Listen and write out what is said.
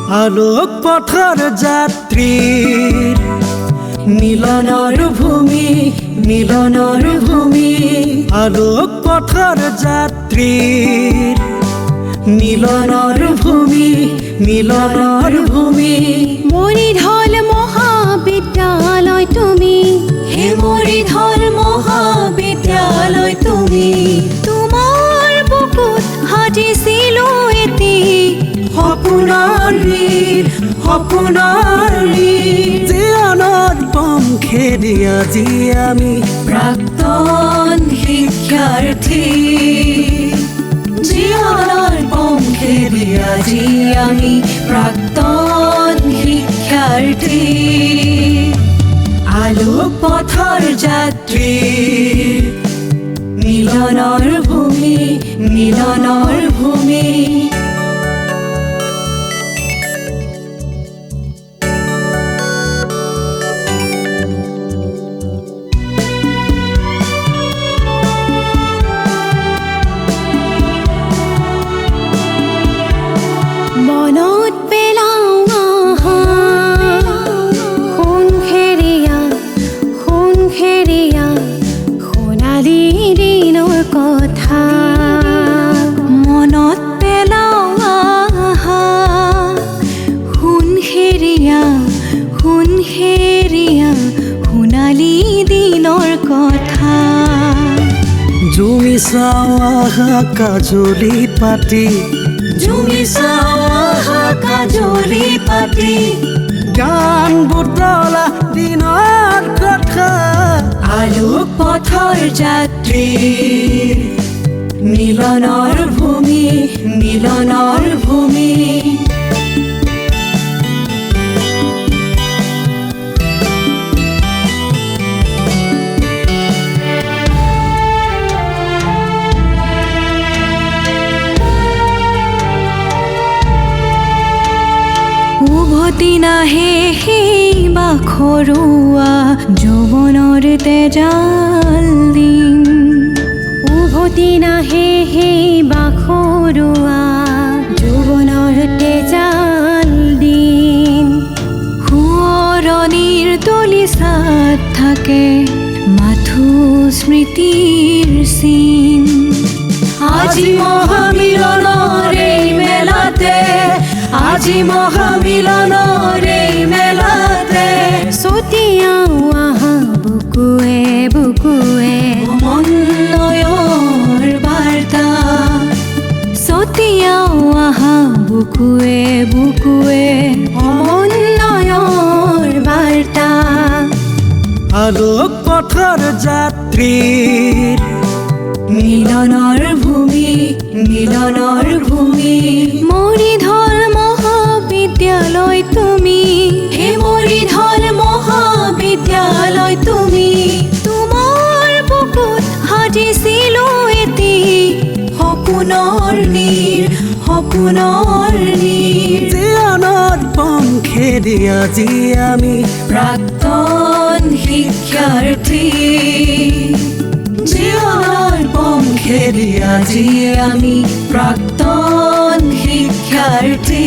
আলোক পথৰ যাত্ৰীৰ মিলনৰ ভূমি মিলনৰ ভূমি আলোক পথৰ যাত্ৰীৰ মিলনৰ ভূমি মিলনৰ ভূমি মৰিধল মহাবিদ্যালয় তুমি হে মৰিধল মহাবিদ্যালয় তুমি তোমাৰ বুকুত সাজিছিলো এটি সপোনৰ জীৱনৰ পংখেদি আজি আমি প্ৰাক্তন শিক্ষাৰ্থী জীৱনৰ পংখেদি আজি আমি প্ৰাক্তন শিক্ষাৰ্থী আলোক পথৰ যাত্ৰী মিলনৰ ভূমি মিলনৰ ভূমি মনত পেলাও সোণখেৰীয়া সোণালী দিনৰ কথা মনত পেলাও সোণখেৰীয়া সোণালী দিনৰ কথা জুমি চাৱা কাজলি পাতি জুমি চাৱা কাজলি পাতি গান বুটলা দিনৰ কথা আলোক পথৰ যাত্ৰী মিলনৰ ভূমি মিলনৰ ভূমি উভতি নাহে সেই বাখৰুৱা যৌৱনৰ তেজাল দিন উভতি নাহে সেই বাখৰুৱা যৌৱনৰ তেজাল দিন সোঁৱৰণিৰ দলিচাত থাকে মাথো স্মৃতিৰ চিন আজি মহামিলনৰ এই মেলাতে আজি মহামিলনৰ এই মেলাতে ছটিয়াও আহা বুকুৱে বুকুৱে সমন্বয়ৰ বাৰ্তা ছটিয়াও আহা বুকুৱে বুকুৱে সমন্বয়ৰ বাৰ্তা আলোক পথৰ যাত্ৰীৰ মিলনৰ ভূমি মিলনৰ ভূমি মৰিধল মহাবিদ্যালয় তুমি হে মৰিধল মহাবিদ্যালয় তুমি তোমাৰ বুকুত সাজিছিলো এটি সপোনৰ জীৱনৰ পংখেদি আজি আমি প্ৰাক্তন শিক্ষাৰ্থী জীৱনৰ পংখেদি আজি আমি প্ৰাক্তন শিক্ষাৰ্থী